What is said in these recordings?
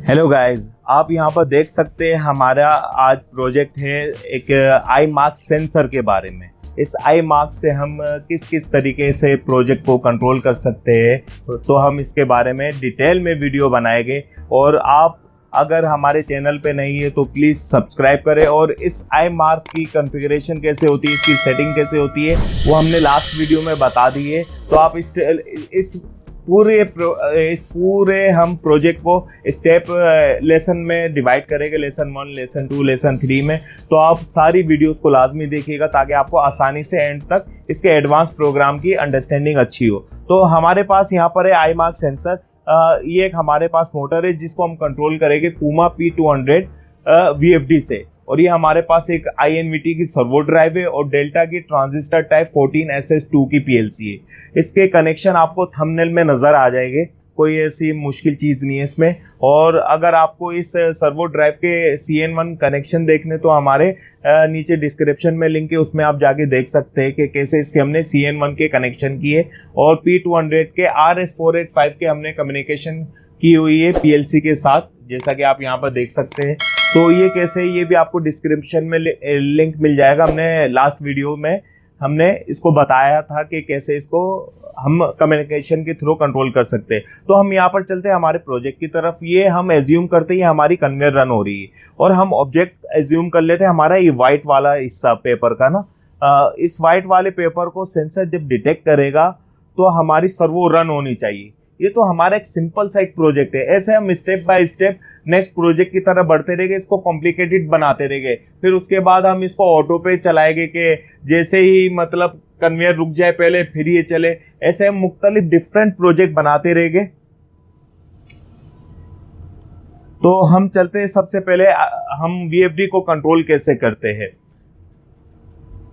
Hello guys, आप यहाँ पर देख सकते हैं हमारा आज प्रोजेक्ट है एक आई मार्क सेंसर के बारे में। इस आई मार्क से हम किस किस तरीके से प्रोजेक्ट को कंट्रोल कर सकते हैं, तो हम इसके बारे में डिटेल में वीडियो बनाएंगे। और आप अगर हमारे चैनल पे नहीं है तो प्लीज़ सब्सक्राइब करें। और इस आई मार्क की कॉन्फ़िगरेशन कैसे होती है, इसकी सेटिंग कैसे होती है, वो हमने लास्ट वीडियो में बता दी है। तो आप इस पूरे हम प्रोजेक्ट को स्टेप लेसन में डिवाइड करेंगे, लेसन 1, लेसन 2, लेसन 3 में। तो आप सारी वीडियोस को लाजमी देखिएगा ताकि आपको आसानी से एंड तक इसके एडवांस प्रोग्राम की अंडरस्टैंडिंग अच्छी हो। तो हमारे पास यहाँ पर है आई मार्क सेंसर। ये एक हमारे पास मोटर है जिसको हम कंट्रोल करेंगे पूमा P200 VFD से। और ये हमारे पास एक INVT की सर्वो ड्राइव है और डेल्टा की ट्रांजिस्टर टाइप 14SS2 की PLC है। इसके कनेक्शन आपको थंबनेल में नज़र आ जाएंगे, कोई ऐसी मुश्किल चीज़ नहीं है इसमें। और अगर आपको इस सर्वो ड्राइव के CN1 कनेक्शन देखने तो हमारे नीचे डिस्क्रिप्शन में लिंक है, उसमें आप जाके देख सकते हैं कि कैसे इसके हमने CN1 के कनेक्शन किए और P200 के RS485 के हमने कम्युनिकेशन की हुई है PLC के साथ, जैसा कि आप यहाँ पर देख सकते हैं। तो ये कैसे, ये भी आपको डिस्क्रिप्शन में लिंक मिल जाएगा। हमने लास्ट वीडियो में हमने इसको बताया था कि कैसे इसको हम कम्युनिकेशन के थ्रू कंट्रोल कर सकते हैं। तो हम यहाँ पर चलते हैं हमारे प्रोजेक्ट की तरफ। ये हम एज्यूम करते हैं हमारी कन्वेयर रन हो रही है और हम ऑब्जेक्ट एज्यूम कर लेते हैं हमारा ये वाइट वाला हिस्सा पेपर का ना। इस वाइट वाले पेपर को सेंसर जब डिटेक्ट करेगा तो हमारी सर्वो रन होनी चाहिए। ये तो हमारा एक सिंपल सा एक प्रोजेक्ट है। ऐसे हम step by step next project की तरह बढ़ते रहेंगे, इसको कॉम्प्लिकेटेड बनाते रहेंगे। फिर उसके बाद हम इसको ऑटो पे चलाएंगे कि जैसे ही मतलब कन्वेयर रुक जाए पहले फिर ये चले। ऐसे हम मुख्तलिफ डिफरेंट प्रोजेक्ट बनाते रहेंगे। तो हम चलते हैं, सबसे पहले हम VFD को कंट्रोल कैसे करते हैं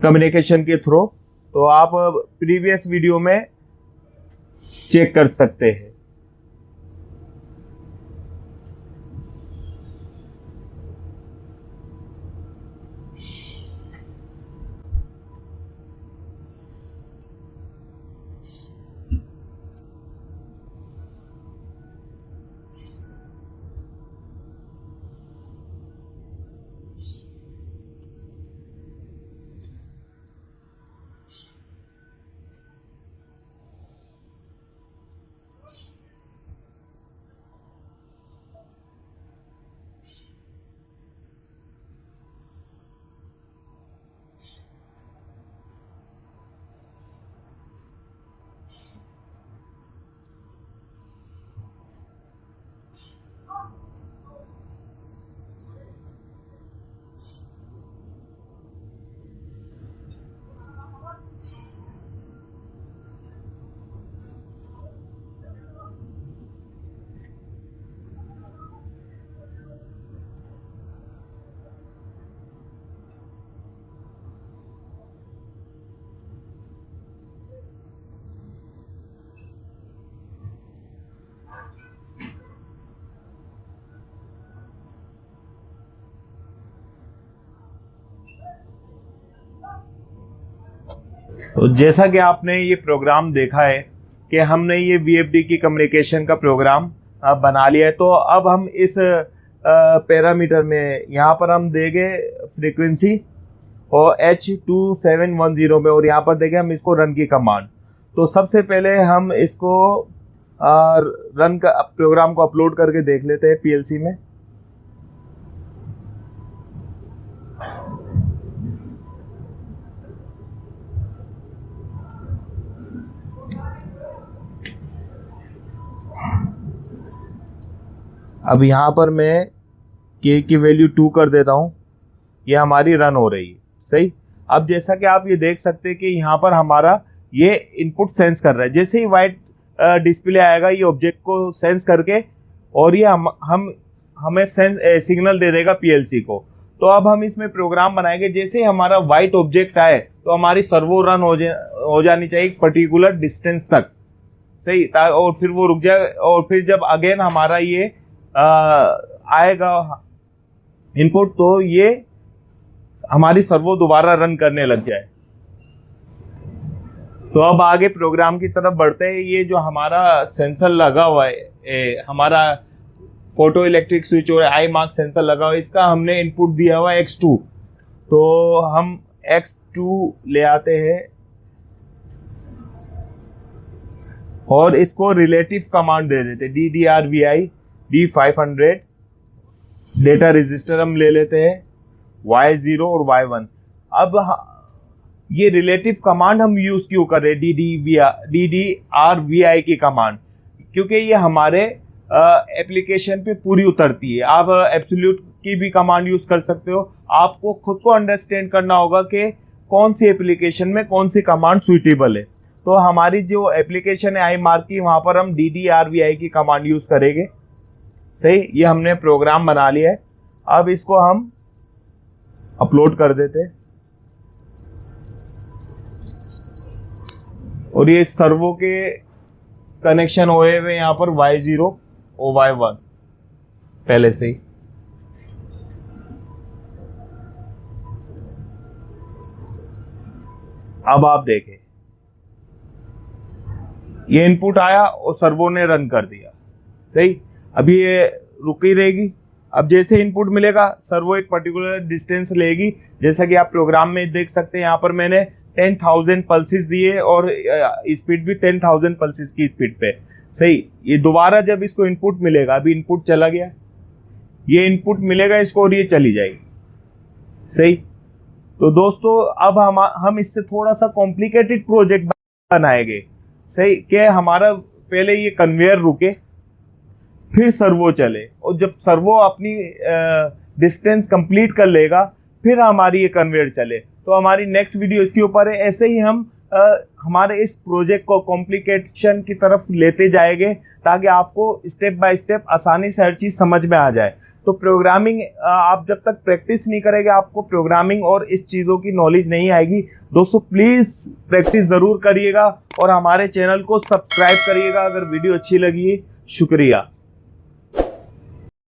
कम्युनिकेशन के थ्रू, तो आप प्रीवियस वीडियो में चेक कर सकते हैं। तो जैसा कि आपने ये प्रोग्राम देखा है कि हमने ये VFD की कम्युनिकेशन का प्रोग्राम बना लिया है। तो अब हम इस पैरामीटर में यहाँ पर हम देंगे फ्रीक्वेंसी और H2710 में, और यहाँ पर देंगे हम इसको रन की कमांड। तो सबसे पहले हम इसको रन का प्रोग्राम को अपलोड करके देख लेते हैं PLC में। अब यहाँ पर मैं K की वैल्यू 2 कर देता हूँ, ये हमारी रन हो रही है। सही। अब जैसा कि आप ये देख सकते हैं कि यहाँ पर हमारा ये इनपुट सेंस कर रहा है। जैसे ही वाइट डिस्प्ले आएगा ये ऑब्जेक्ट को सेंस करके और ये हमें सिग्नल दे देगा PLC को। तो अब हम इसमें प्रोग्राम बनाएंगे, जैसे ही हमारा वाइट ऑब्जेक्ट आए तो हमारी सर्वो रन हो जानी चाहिए एक पर्टिकुलर डिस्टेंस तक। सही। और फिर वो रुक जाए और फिर जब अगेन हमारा ये आएगा इनपुट तो ये हमारी सर्वो दोबारा रन करने लग जाए। तो अब आगे प्रोग्राम की तरफ बढ़ते हैं। ये जो हमारा सेंसर लगा हुआ है हमारा फोटो इलेक्ट्रिक स्विच और आई मार्क सेंसर लगा हुआ है। इसका हमने इनपुट दिया हुआ है X2, तो हम X2 ले आते हैं और इसको रिलेटिव कमांड दे देते, DDRVI D500। डेटा रजिस्टर हम ले लेते हैं Y0 और Y1। अब ये रिलेटिव कमांड हम यूज क्यों कर रहे हैं, DDRVI की कमांड, क्योंकि ये हमारे एप्लीकेशन पे पूरी उतरती है। आप एब्सोल्यूट की भी कमांड यूज कर सकते हो। आपको खुद को अंडरस्टैंड करना होगा कि कौन सी एप्लीकेशन में कौन सी कमांड सुइटेबल है। तो हमारी जो एप्लीकेशन है आई मार्क की, वहाँ पर हम DDRVI की कमांड यूज करेंगे। सही, ये हमने प्रोग्राम बना लिया है। अब इसको हम अपलोड कर देते हैं और ये सर्वो के कनेक्शन हुए हुए यहाँ पर Y0 और Y1 पहले से ही। अब आप देखें, ये इनपुट आया और सर्वो ने रन कर दिया। सही, अभी ये रुकी रहेगी। अब जैसे इनपुट मिलेगा सर्वो एक पर्टिकुलर डिस्टेंस लेगी, जैसा कि आप प्रोग्राम में देख सकते हैं। यहाँ पर मैंने 10,000 पल्सेस दिए और स्पीड भी 10,000 पल्सेस की स्पीड पे। सही, ये दोबारा जब इसको इनपुट मिलेगा, अभी इनपुट चला गया, ये इनपुट मिलेगा इसको और ये चली जाएगी। सही, तो दोस्तों अब हम इससे थोड़ा सा कॉम्प्लिकेटेड प्रोजेक्ट बनाएंगे। सही, कि हमारा पहले ये कन्वेयर रुके, फिर सर्वो चले, और जब सर्वो अपनी डिस्टेंस कंप्लीट कर लेगा फिर हमारी ये कन्वेयर चले। तो हमारी नेक्स्ट वीडियो इसके ऊपर है। ऐसे ही हम हमारे इस प्रोजेक्ट को कॉम्प्लिकेशन की तरफ लेते जाएंगे ताकि आपको स्टेप बाय स्टेप आसानी से हर चीज़ समझ में आ जाए। तो प्रोग्रामिंग आप जब तक प्रैक्टिस नहीं करेंगे आपको प्रोग्रामिंग और इस चीज़ों की नॉलेज नहीं आएगी। दोस्तों प्लीज़ प्रैक्टिस ज़रूर करिएगा और हमारे चैनल को सब्सक्राइब करिएगा अगर वीडियो अच्छी लगी है। शुक्रिया।